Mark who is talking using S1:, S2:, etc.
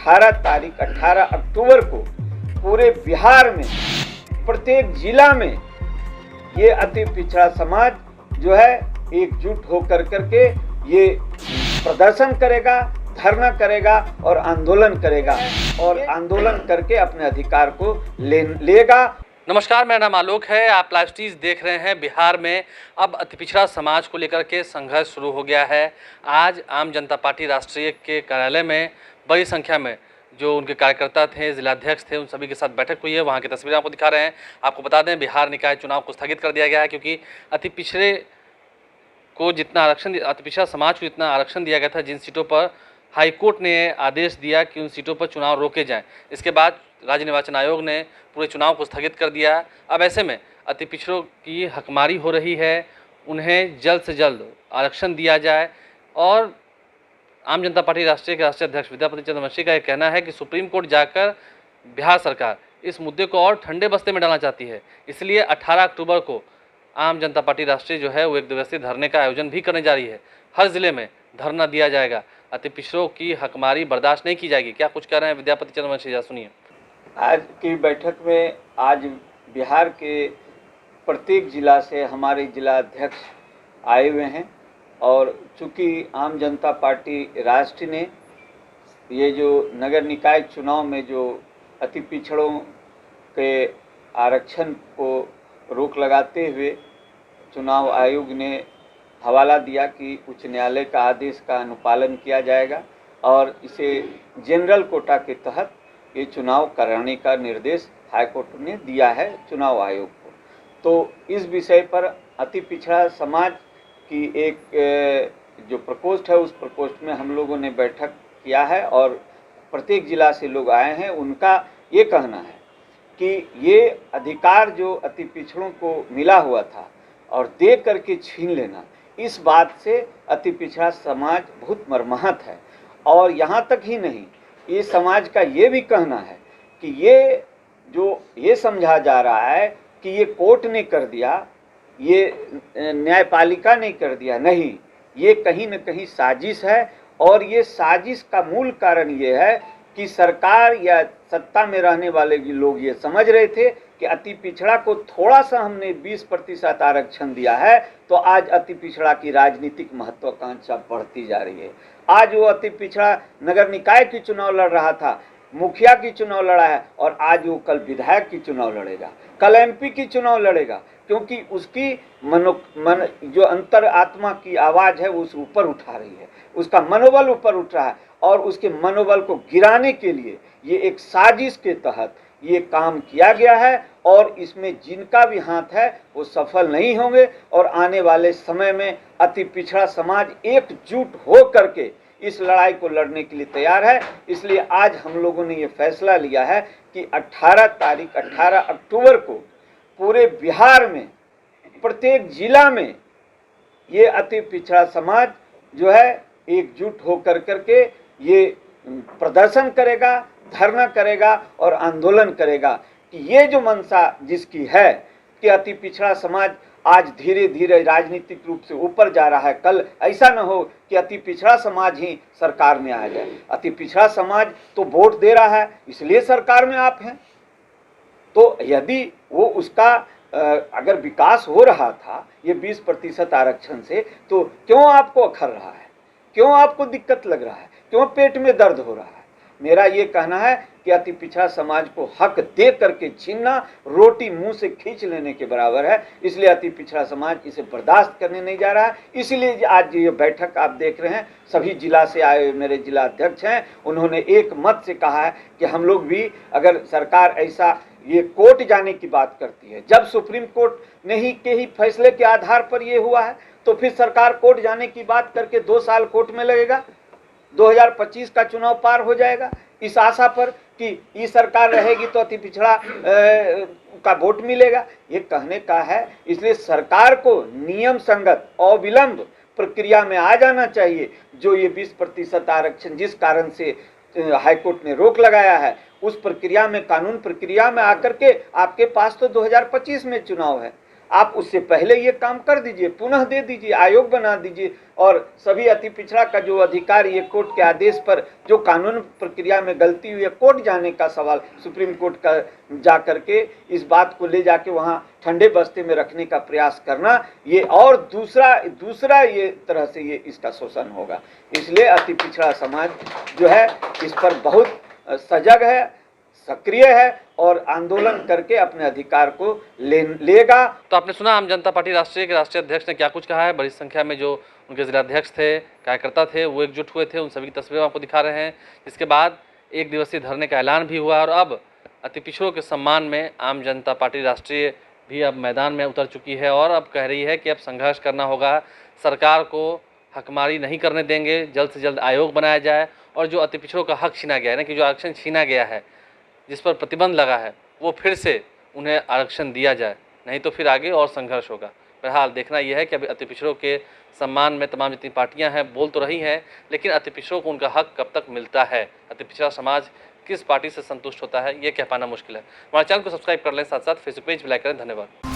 S1: 18 अक्टूबर को पूरे बिहार में प्रत्येक जिला में ये अति पिछड़ा समाज जो है एकजुट होकर करके ये प्रदर्शन करेगा, धरना करेगा और आंदोलन करेगा और आंदोलन करके अपने अधिकार को लेगा।
S2: नमस्कार, मेरा नाम आलोक है। आप लाइव स्ट्रीम देख रहे हैं। बिहार में अब अति पिछड़ा समाज को लेकर के संघर्ष शुरू हो गया है। आज आम जनता पार्टी राष्ट्रीय के कार्यालय में बड़ी संख्या में जो उनके कार्यकर्ता थे, जिलाध्यक्ष थे, उन सभी के साथ बैठक हुई है। वहाँ की तस्वीरें आपको दिखा रहे हैं। आपको बता दें, बिहार निकाय चुनाव को स्थगित कर दिया गया है क्योंकि अति पिछड़ा समाज को जितना आरक्षण दिया गया था, जिन सीटों पर हाईकोर्ट ने आदेश दिया कि उन सीटों पर चुनाव रोके जाएं, इसके बाद राज्य निर्वाचन आयोग ने पूरे चुनाव को स्थगित कर दिया। अब ऐसे में अति पिछड़ों की हकमारी हो रही है, उन्हें जल्द से जल्द आरक्षण दिया जाए। और आम जनता पार्टी राष्ट्रीय के राष्ट्रीय अध्यक्ष विद्यापति चंद्रवंशी का यह कहना है कि सुप्रीम कोर्ट जाकर बिहार सरकार इस मुद्दे को और ठंडे बस्ते में डालना चाहती है। इसलिए 18 अक्टूबर को आम जनता पार्टी राष्ट्रीय जो है वो एक दिवसीय धरने का आयोजन भी करने जा रही है। हर जिले में धरना दिया जाएगा। अति पिछड़ों की हकमारी बर्दाश्त नहीं की जाएगी। क्या कुछ कह रहे हैं विद्यापति चंद्रवंशी, जा सुनिए।
S1: आज की बैठक में आज बिहार के प्रत्येक जिला से हमारे जिला अध्यक्ष आए हुए हैं और चूँकि आम जनता पार्टी राष्ट्र ने ये जो नगर निकाय चुनाव में जो अति पिछड़ों के आरक्षण को रोक लगाते हुए चुनाव आयोग ने हवाला दिया कि उच्च न्यायालय का आदेश का अनुपालन किया जाएगा और इसे जनरल कोटा के तहत ये चुनाव कराने का निर्देश हाईकोर्ट ने दिया है चुनाव आयोग को। तो इस विषय पर अति पिछड़ा समाज की एक जो प्रकोष्ठ है, उस प्रकोष्ठ में हम लोगों ने बैठक किया है और प्रत्येक जिला से लोग आए हैं। उनका ये कहना है कि ये अधिकार जो अति पिछड़ों को मिला हुआ था और दे करके छीन लेना, इस बात से अति पिछड़ा समाज बहुत मर्माहत है। और यहाँ तक ही नहीं, ये समाज का ये भी कहना है कि ये समझा जा रहा है कि ये कोर्ट ने कर दिया, ये न्यायपालिका ने कर दिया, नहीं, ये कहीं न कहीं साजिश है। और ये साजिश का मूल कारण ये है कि सरकार या सत्ता में रहने वाले लोग ये समझ रहे थे कि अति पिछड़ा को थोड़ा सा हमने 20% आरक्षण दिया है तो आज अति पिछड़ा की राजनीतिक महत्वाकांक्षा बढ़ती जा रही है। आज वो अति पिछड़ा नगर निकाय की चुनाव लड़ रहा था, मुखिया की चुनाव लड़ा है और आज वो कल विधायक की चुनाव लड़ेगा, कल एमपी की चुनाव लड़ेगा, क्योंकि उसकी जो अंतर आत्मा की आवाज़ है वो उस ऊपर उठा रही है, उसका मनोबल ऊपर उठ रहा है और उसके मनोबल को गिराने के लिए ये एक साजिश के तहत ये काम किया गया है और इसमें जिनका भी हाथ है वो सफल नहीं होंगे। और आने वाले समय में अति पिछड़ा समाज एकजुट हो करके इस लड़ाई को लड़ने के लिए तैयार है। इसलिए आज हम लोगों ने ये फैसला लिया है कि 18 अक्टूबर को पूरे बिहार में प्रत्येक जिला में ये अति पिछड़ा समाज जो है एकजुट हो करके ये प्रदर्शन करेगा, धरना करेगा और आंदोलन करेगा कि ये जो मंशा जिसकी है कि अति पिछड़ा समाज आज धीरे धीरे राजनीतिक रूप से ऊपर जा रहा है, कल ऐसा न हो कि अति पिछड़ा समाज ही सरकार में आ जाए। अति पिछड़ा समाज तो वोट दे रहा है, इसलिए सरकार में आप हैं। तो यदि वो उसका अगर विकास हो रहा था ये 20% आरक्षण से, तो क्यों आपको अखर रहा है, क्यों आपको दिक्कत लग रहा है, क्यों पेट में दर्द हो रहा है? मेरा ये कहना है कि अति पिछड़ा समाज को हक दे करके छीनना रोटी मुंह से खींच लेने के बराबर है। इसलिए अति पिछड़ा समाज इसे बर्दाश्त करने नहीं जा रहा है। इसलिए आज ये बैठक आप देख रहे हैं, सभी जिला से आए मेरे जिला अध्यक्ष हैं, उन्होंने एक मत से कहा है कि हम लोग भी, अगर सरकार ऐसा ये कोर्ट जाने की बात करती है, जब सुप्रीम कोर्ट ने ही के फैसले के आधार पर ये हुआ है, तो फिर सरकार कोर्ट जाने की बात करके 2 साल कोर्ट में लगेगा, 2025 का चुनाव पार हो जाएगा इस आशा पर कि ये सरकार रहेगी तो अति पिछड़ा का वोट मिलेगा, ये कहने का है। इसलिए सरकार को नियम संगत अविलंब प्रक्रिया में आ जाना चाहिए। जो ये 20% आरक्षण जिस कारण से हाईकोर्ट ने रोक लगाया है, उस प्रक्रिया में, कानून प्रक्रिया में आकर के आपके पास तो 2025 में चुनाव है, आप उससे पहले ये काम कर दीजिए, पुनः दे दीजिए, आयोग बना दीजिए और सभी अति पिछड़ा का जो अधिकार ये कोर्ट के आदेश पर जो कानून प्रक्रिया में गलती हुई है, कोर्ट जाने का सवाल, सुप्रीम कोर्ट का जा करके इस बात को ले जाके वहाँ ठंडे बस्ते में रखने का प्रयास करना, ये और दूसरा ये तरह से ये इसका शोषण होगा। इसलिए अति पिछड़ा समाज जो है इस पर बहुत सजग है, सक्रिय है और आंदोलन करके अपने अधिकार को लेगा।
S2: तो आपने सुना आम जनता पार्टी राष्ट्रीय के राष्ट्रीय अध्यक्ष ने क्या कुछ कहा है। बड़ी संख्या में जो उनके जिलाध्यक्ष थे, कार्यकर्ता थे, वो एकजुट हुए थे। उन सभी की तस्वीरें आपको दिखा रहे हैं। इसके बाद 1 दिवसीय धरने का ऐलान भी हुआ और अब अति पिछड़ों के सम्मान में आम जनता पार्टी राष्ट्रीय भी अब मैदान में उतर चुकी है और अब कह रही है कि अब संघर्ष करना होगा, सरकार को हकमारी नहीं करने देंगे, जल्द से जल्द आयोग बनाया जाए और जो अति पिछड़ों का हक छीना गया है ना, कि जो आरक्षण छीना गया है, जिस पर प्रतिबंध लगा है, वो फिर से उन्हें आरक्षण दिया जाए, नहीं तो फिर आगे और संघर्ष होगा। फिलहाल देखना यह है कि अभी अति पिछड़ों के सम्मान में तमाम जितनी पार्टियां हैं बोल तो रही हैं, लेकिन अति पिछड़ों को उनका हक कब तक मिलता है, अति पिछड़ा समाज किस पार्टी से संतुष्ट होता है, ये कह पाना मुश्किल है। हमारे चैनल को सब्सक्राइब कर लें, साथ साथ फेसबुक पेज भी लाइक करें। धन्यवाद।